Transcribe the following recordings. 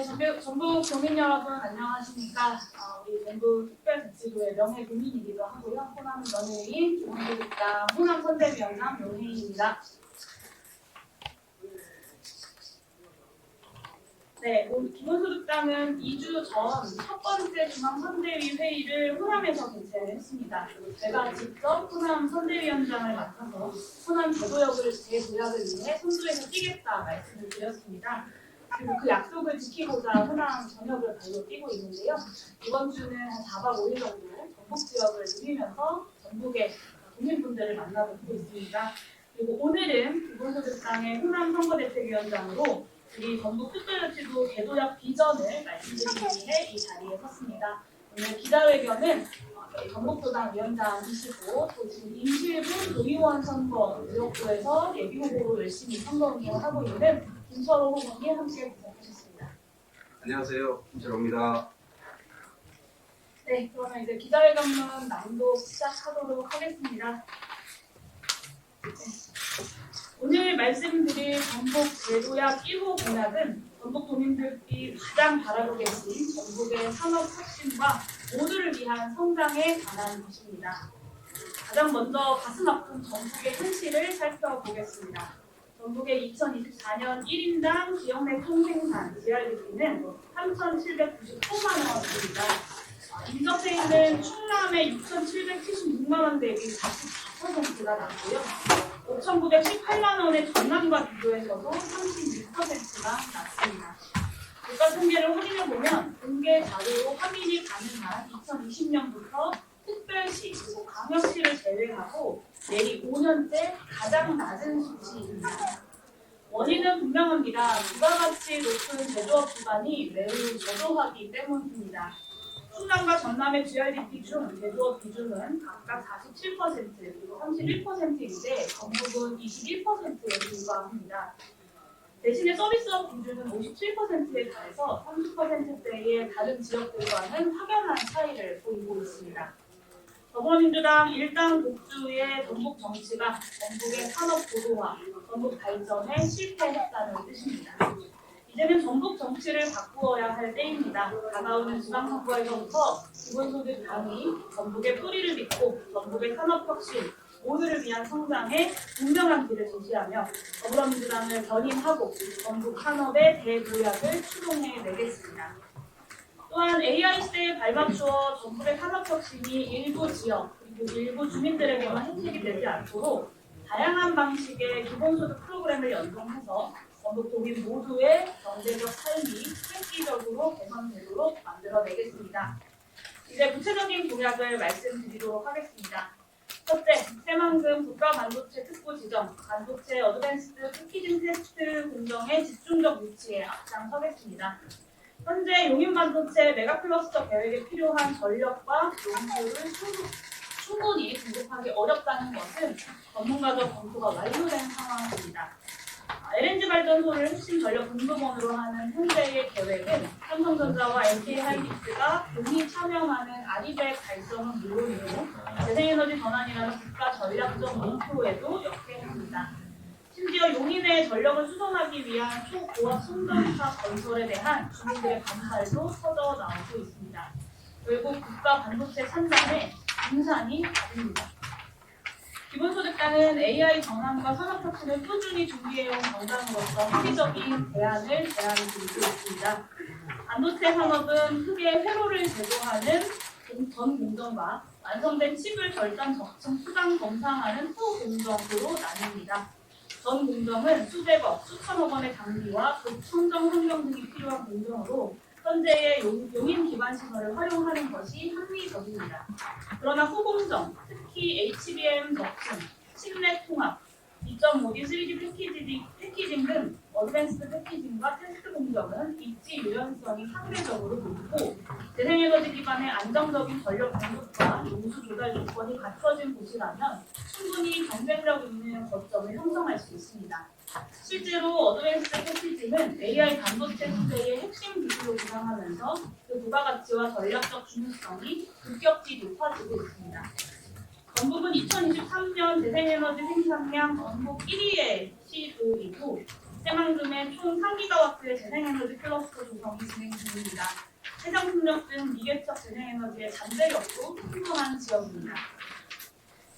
전북 도민 여러분 안녕하십니까? 우리 전북 특별자치도의 명예도민이기도 하고요. 호남 연예인 기본소득당 호남선대위원장 용혜인입니다. 네, 기본소득당은 2주 전 첫 번째 중앙선대위 회의를 호남에서 개최를 했습니다. 그리고 제가 직접 호남 선대위원장을 맡아서 호남 제도역을 재도약을 위해 선두에서 뛰겠다 말씀을 드렸습니다. 그리고 그 약속을 지키고자 호남 전역을 발로 뛰고 있는데요. 이번 주는 한 4박 5일 정도 전북 지역을 누비면서 전북의 국민분들을 만나보고 있습니다. 그리고 오늘은 기본소득당의 호남 선거대책위원장으로 우리 전북 특별자치도 제도약 비전을 말씀드리기 위해 이 자리에 섰습니다. 오늘 기자회견은 전북도당 위원장이시고 또 지금 임실부 도의원 선거 의혹도에서 예비후보로 열심히 선거운동을 하고 있는 김철호 후보님 함께 구성하셨습니다. 안녕하세요, 김철호입니다. 네, 그러면 이제 기자회견문 낭독 시작하도록 하겠습니다. 오늘 말씀드릴 전북 제도약 1호 공약은 전북 도민들이 가장 바라고 계신 전북의 산업 혁신과 모두를 위한 성장에 관한 것입니다. 가장 먼저 가슴 아픈 전북의 현실을 살펴보겠습니다. 전북의 2024년 1인당 지역 내 총생산 GRDP는 3,799만 원입니다. 인접해 있는 충남의 6,776만 원 대비 44%가 낮고요. 5,918만 원의 전남과 비교해서도 36%가 낮습니다. 물가 통계를 확인해보면 공개 자료로 확인이 가능한 2020년부터 특별시 그리고 광역시를 제외하고 내리 5년째 가장 낮은 수치입니다. 원인은 분명합니다. 부가가치 높은 제조업 기반이 매우 저조하기 때문입니다. 충남과 전남의 GRDP 중 제조업 비중은 각각 47% 그리고 31%인데 전북은 21%에 불과합니다. 대신에 서비스업 비중은 57%에 달해서 30%대의 다른 지역들과는 확연한 차이를 보이고 있습니다. 더불어민주당 일당 독주의 전북 정치가 전북의 산업 고도화, 전북 발전에 실패했다는 뜻입니다. 이제는 전북 정치를 바꾸어야 할 때입니다. 다가오는 지방선거에서부터 기본소득당이 전북의 뿌리를 믿고 전북의 산업혁신, 모두를 위한 성장에 분명한 길을 제시하며 더불어민주당을 견인하고 전북 산업의 대도약을 추동해내겠습니다. 또한 AI 시대에 발맞추어 전북의 산업혁신이 일부 지역 그리고 일부 주민들에게만 혜택이 되지 않도록 다양한 방식의 기본소득 프로그램을 연동해서 전북 도민 모두의 경제적 삶이 획기적으로 개선되도록 만들어내겠습니다. 이제 구체적인 공약을 말씀드리도록 하겠습니다. 첫째, 새만금 국가반도체 특구 지정, 반도체 어드밴스드 패키징 테스트 공정의 집중적 유치에 앞장서겠습니다. 현재 용인반도체 메가클러스터 계획에 필요한 전력과 용수를 충분히 공급하기 어렵다는 것은 전문가적 검토가 완료된 상황입니다. LNG 발전소를 핵심 전력 공급원으로 하는 현재의 계획은 삼성전자와 SK하이닉스가 공히 참여하는 아리백 발전은 물론이고 재생에너지 전환이라는 국가 전략적 목표에도 역행합니다. 심지어 용인의 전력을 수송하기 위한 초고압 송전차 건설에 대한 주민들의 반발도 터져 나오고 있습니다. 결국 국가 반도체 산단의 분산이 답입니다. 기본소득당은 AI 전환과 산업혁신을 꾸준히 준비해온 정당으로서 합리적인 대안을 제안드리고 있습니다. 반도체 산업은 크게 회로를 제조하는 전 공정과 완성된 칩을 절단 적층 수강 검상하는 후 공정으로 나뉩니다. 전 공정은 수백억, 수천억 원의 장비와 급청정 환경 등이 필요한 공정으로 현재의 용인 기반 시설을 활용하는 것이 합리적입니다. 그러나 후공정, 특히 HBM 적층, 실내 통합, 2.5D 3D 패키징 등 어드밴스드 패키징과 테스트 공정은 입지 유연성이 상대적으로 높고 재생에너지 기반의 안정적인 전력 공급과 용수 조달 조건이 갖춰진 곳이라면 충분히 경쟁력 있는 거점을 형성할 수 있습니다. 실제로 어드밴스드 패키징은 AI 반도체 시대의 핵심 기술로 부상하면서 그 부가가치와 전략적 중요성이 급격히 높아지고 있습니다. 전북은 2023년 재생에너지 생산량 전국 1위의 시도이고 새만금의 총 3기가와트의 재생에너지 클러스터 조성이 진행 중입니다. 해상풍력 등 미개척 재생에너지의 잠재력도 풍부한 지역입니다.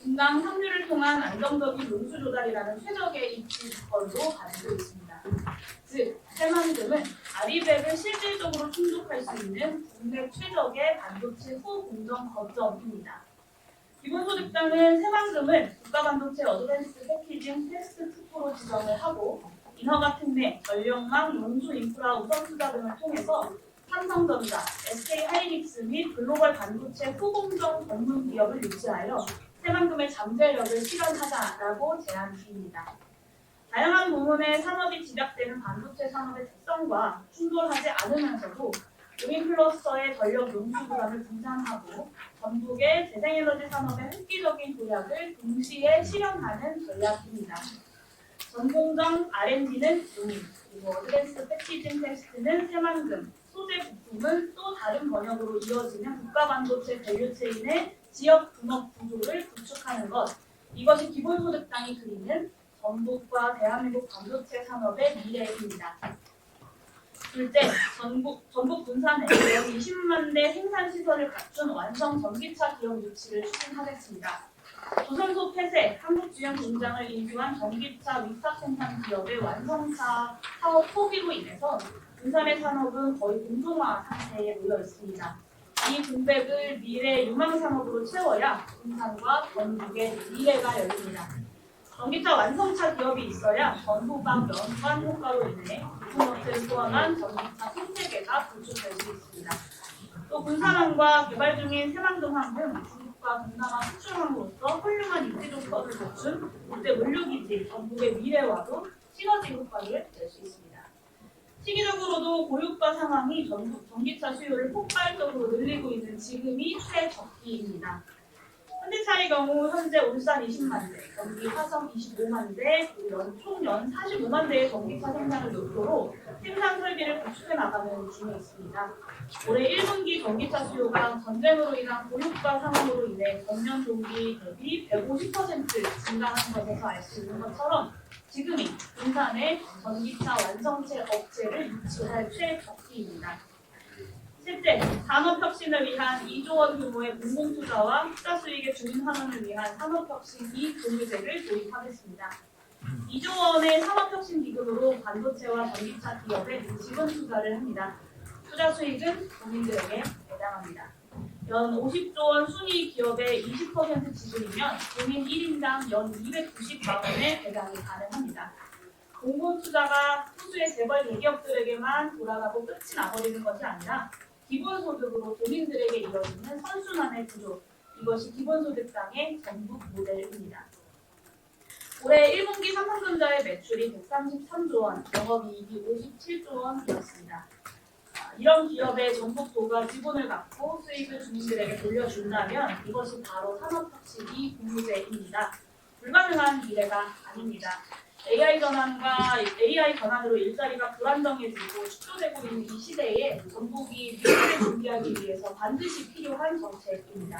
분당 확률을 통한 안정적인 용수 조달이라는 최적의 입지 조건도 가지고 있습니다. 즉, 새만금은 아리백을 실질적으로 충족할 수 있는 국내 최적의 반도체 후공정 거점입니다. 기본소득당은 새만금을 국가반도체 어드밴스 패키징 테스트 특구로 지정을 하고 인허가 특례, 전력망, 용수 인프라 우선 투자 등을 통해서 삼성전자, SK하이닉스 및 글로벌 반도체 후공정 전문 기업을 유치하여 새만금의 잠재력을 실현하자라고 제안 중입니다. 다양한 부문의 산업이 집약되는 반도체 산업의 특성과 충돌하지 않으면서도 용인 클러스터의 전력 용수 부담을 분산하고 전북의 재생에너지 산업의 획기적인 도약을 동시에 실현하는 전략입니다. 전공정 R&D는 용인, 그리고 어드밴스 패키징 테스트는 새만금, 소재 부품은 또 다른 번역으로 이어지는 국가반도체 밸류체인의 지역 분업 구조를 구축하는 것, 이것이 기본소득당이 그리는 전북과 대한민국 반도체 산업의 미래입니다. 둘째, 전북 군산에 약 20만 대 생산 시설을 갖춘 완성 전기차 기업 유치를 추진하겠습니다. 조선소 폐쇄, 한국주형 공장을 인수한 전기차 위탁 생산 기업의 완성차 사업 포기로 인해서 군산의 산업은 거의 공동화 상태에 놓여 있습니다. 이 공백을 미래 유망 산업으로 채워야 군산과 전북의 미래가 열립니다. 전기차 완성차 기업이 있어야 전후방 연관 효과로 인해 부품업체를 포함한 전기차 생태계가 구축될 수 있습니다. 또 군산항과 개발 중인 새만금항은 중국과 동남아 수출항으로서 훌륭한 입지 조건을 갖춘 국제 물류기지 전북의 미래와도 시너지 효과를 낼 수 있습니다. 시기적으로도 고유가 상황이 전북 전기차 수요를 폭발적으로 늘리고 있는 지금이 최적기입니다. 현대차의 경우 현재 울산 20만 대, 경기 화성 25만 대, 총 연 45만 대의 전기차 생산을 목표로 생산 설비를 구축해 나가는 중에 있습니다. 올해 1분기 전기차 수요가 전쟁으로 인한 고유가 상황으로 인해 전년 동기 대비 150% 증가한 것에서 알 수 있는 것처럼 지금이 군산의 전기차 완성체 업체를 유치할 최적기입니다. 실제 산업혁신을 위한 2조 원 규모의 공공투자와 투자 수익의 주민 환원을 위한 산업혁신 이금융제를 도입하겠습니다. 2조 원의 산업혁신 기금으로 반도체와 전기차 기업에 지분 투자를 합니다. 투자 수익은 국민들에게 배당합니다. 연 50조 원 순이익 기업의 20% 지분이면 국민 1인당 연 290만 원의 배당이 가능합니다. 공공투자가 소수의 재벌 대기업들에게만 돌아가고 끝이 나버리는 것이 아니라 기본소득으로 도민들에게 이뤄지는 선순환의 구조, 이것이 기본소득당의 전북 모델입니다. 올해 1분기 삼성전자의 매출이 133조 원, 영업이익이 57조 원이었습니다. 이런 기업의 전북도가 지분을 갖고 수익을 주민들에게 돌려준다면 이것이 바로 산업혁신이 공유제입니다. 불가능한 미래가 아닙니다. AI 전환으로 일자리가 불안정해지고 축소되고 있는 이 시대에 전북이 미래를 준비하기 위해서 반드시 필요한 정책입니다.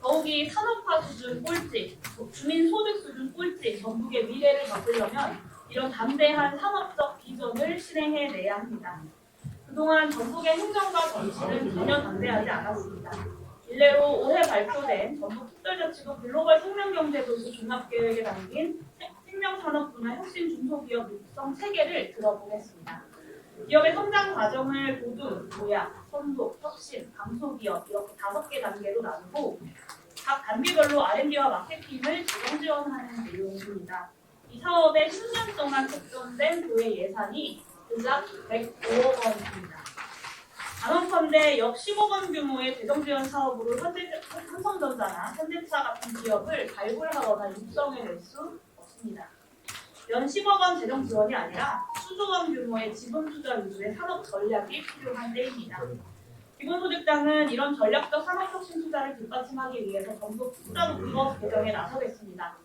더욱이 산업화 수준 꼴찌, 주민 소득 수준 꼴찌, 전북의 미래를 바꾸려면 이런 담대한 산업적 비전을 실행해내야 합니다. 그동안 전북의 행정과 정치는 전혀 담대하지 않았습니다. 일례로 올해 발표된 전북특별자치구 글로벌 생명경제도시 종합계획에 담긴 생명산업 분야 혁신 중소기업 육성 체계를 들어보겠습니다. 기업의 성장 과정을 모두 도약, 선도, 혁신, 강소기업 이렇게 5개 단계로 나누고 각 단계별로 R&D와 마케팅을 재정 지원하는 내용입니다. 이 사업에 10년 동안 책정된 도의 예산이 고작 105억 원입니다. 단원컨대 약 15억 원 규모의 재정 지원 사업으로 삼성전자나 현대차 같은 기업을 발굴하거나 육성해낼 수 없습니다. 연 10억 원 재정 지원이 아니라 수조 원 규모의 지분 투자 위주의 산업 전략이 필요한 때입니다. 기본소득당은 이런 전략적 산업혁신 투자를 뒷받침하기 위해서 전북 투자 목적 개정에 나서겠습니다.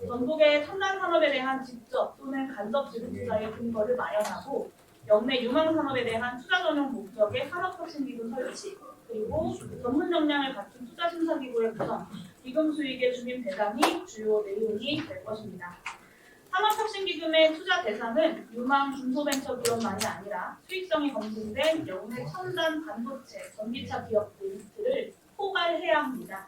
전북의 첨단 산업에 대한 직접 또는 간접 지분 투자의 근거를 마련하고 역내 유망 산업에 대한 투자 전용 목적의 산업혁신기금 설치, 그리고 전문 역량을 갖춘 투자심사기구의 구성, 기금 수익의 주민 배당이 주요 내용이 될 것입니다. 산업혁신기금의 투자 대상은 유망 중소벤처기업만이 아니라 수익성이 검증된 영내 첨단 반도체, 전기차 기업들을 포괄해야 합니다.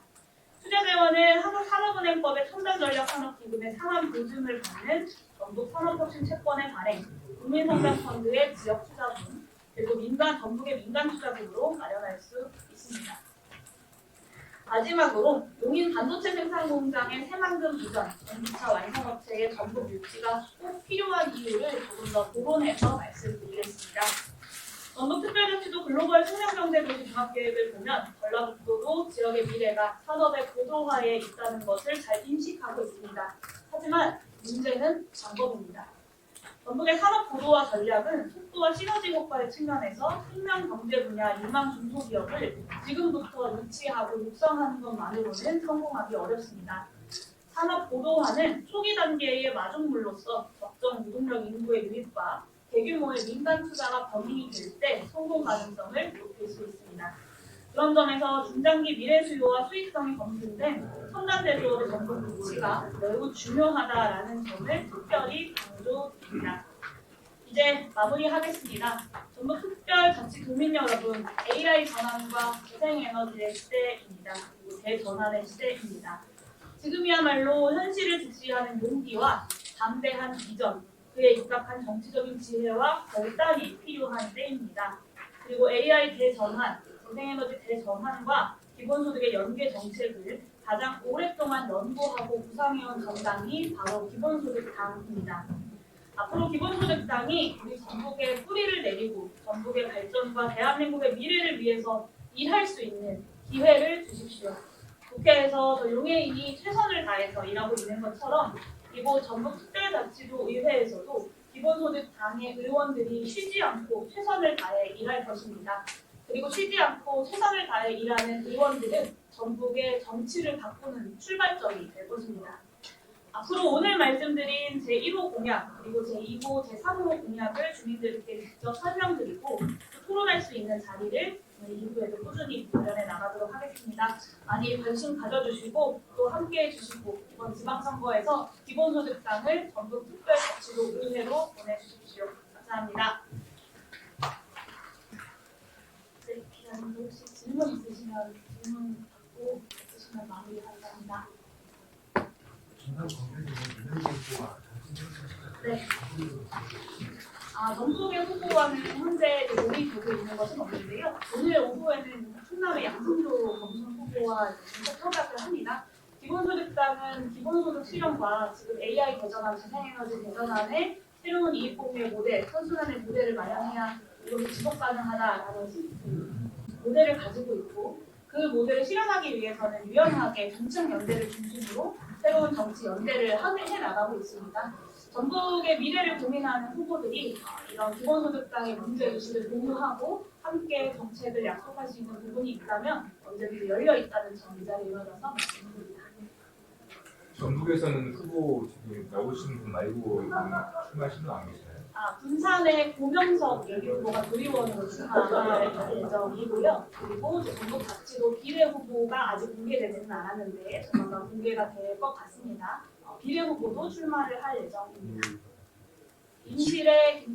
투자 재원은 한국산업은행법의 첨단전략산업기금의 상환 보증을 받는 전북 산업혁신 채권의 발행, 국민성장펀드의 지역투자금, 그리고 전북의 민간투자금으로 마련할 수 있습니다. 마지막으로 용인 반도체 생산 공장의 새만금 이전, 전기차 완성업체의 전북 유치가 꼭 필요한 이유를 조금 더 토론해서 말씀드리겠습니다. 전북특별자치도 글로벌 청년경제도시 종합계획을 보면 전라북도도 지역의 미래가 산업의 고도화에 있다는 것을 잘 인식하고 있습니다. 하지만 문제는 방법입니다. 전북의 산업 고도화 전략은 속도와 시너지 효과의 측면에서 생명 경제 분야 유망 중소기업을 지금부터 유치하고 육성하는 것만으로는 성공하기 어렵습니다. 산업 고도화는 초기 단계의 마중물로서 적정 노동력 인구의 유입과 대규모의 민간 투자가 병행이 될 때 성공 가능성을 높일 수 있습니다. 그런 점에서 중장기 미래 수요와 수익성이 검증된 첨단 제조업의 전북 유치가 매우 중요하다라는 점을 특별히 강조드립니다. 이제 마무리하겠습니다. 전북 특별자치 도민 여러분, AI 전환과 재생에너지의 시대입니다. 그리고 대전환의 시대입니다. 지금이야말로 현실을 직시하는 용기와 담대한 비전, 그에 입각한 정치적인 지혜와 결단이 필요한 때입니다. 그리고 AI 대전환, 재생에너지 대전환과 기본소득의 연계 정책을 가장 오랫동안 연구하고 구상해온 정당이 바로 기본소득당입니다. 앞으로 기본소득당이 우리 전북의 뿌리를 내리고 전북의 발전과 대한민국의 미래를 위해서 일할 수 있는 기회를 주십시오. 국회에서 저 용해인이 최선을 다해서 일하고 있는 것처럼 이곳 전북특별자치도 의회에서도 기본소득당의 의원들이 쉬지 않고 최선을 다해 일할 것입니다. 그리고 쉬지 않고 최선을 다해 일하는 의원들은 전북의 정치를 바꾸는 출발점이 될 것입니다. 앞으로 오늘 말씀드린 제1호 공약 그리고 제2호, 제3호 공약을 주민들께 직접 설명드리고 토론할 수 있는 자리를 오늘 2부에도 꾸준히 마련해 나가도록 하겠습니다. 많이 관심 가져주시고 또 함께해 주시고 이번 지방선거에서 기본소득당을 전북특별자치도 의회로 보내주십시오. 감사합니다. 네, 기자님도 혹시 질문 있으시면 질문 받고 있으시면 마무리하겠습니다. 네. 전북의 후보와는 현재 논의되고 있는 것은 없는데요. 오늘 오후에는 충남의 양승조 검순 후보와 직접 협약을 합니다. 기본소득당은 기본소득 실현과 지금 AI 대전환, 재생에너지 대전환의 새로운 이익공유의 모델, 선순환의 모델을 마련해야 이것이 지속 가능하다라는 모델을 가지고 있고 그 모델을 실현하기 위해서는 유연하게 정책 연대를 중심으로 새로운 정치 연대를 해 나가고 있습니다. 전북의 미래를 고민하는 후보들이 이런 기본소득당의 문제의식을 공유하고 함께 정책을 약속할 수 있는 부분이 있다면 언제든지 열려 있다는 점 이 자리에 일어나서 말씀드립니다. 전북에서는 후보 지금 나오시는 분 말고 출마하시는 분 안 계시나요? 군산의 고명석 후보가 도의원으로 출마할 예정이고요. 그리고 전북자치도 비례 후보가 아직 공개되지는 않았는데 조만간 공개가 될 것 같습니다. 비례 후보도 출마를 할 예정입니다. 인실의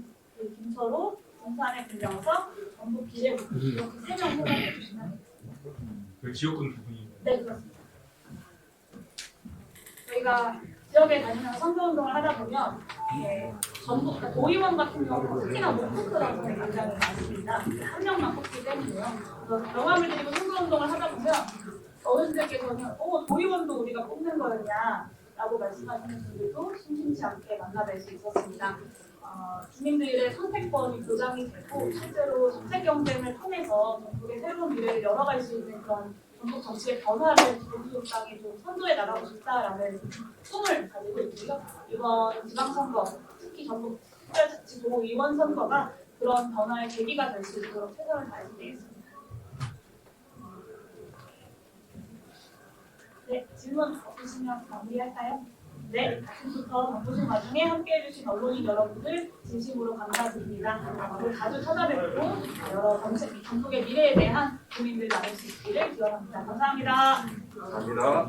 김철호, 군산의 김병석, 전북 비례 후보 이렇게 3명 후보해 주시면 되겠습니다. 그 지역군 두 분이. 네, 그렇습니다. 저희가 지역에 다니면서 선거운동을 하다 보면 전북 도의원 같은 경우 특히나 목포크라고 하는 굉장히 많습니다. 한 명만 뽑기 때문에요. 그래서 명함을 드리고 선거운동을 하다 보면 어른들께서는 도의원도 우리가 뽑는 거였냐 라고 말씀하시는 분들도 심심치 않게 만나뵐 수 있었습니다. 주민들의 선택권이 보장이 되고 실제로 정책 경쟁을 통해서 전북의 새로운 미래를 열어갈 수 있는 그런 전북 정치의 변화를 기본소득당에 좀 선도해 나가고 싶다라는 꿈을 가지고 있고요. 이번 지방선거, 특히 전북 특별자치 도의원 선거가 그런 변화의 계기가 될 수 있도록 최선을 다해서 되겠습니다. 네, 질문 없으시면 마무리할까요? 네, 아침부터 바쁘신 와중에 함께해 주신 언론인 여러분들 진심으로 감사드립니다. 앞으로 자주 찾아뵙고 여러 전북의 미래에 대한 고민들 나눌 수 있기를 기원합니다. 감사합니다. 감사합니다.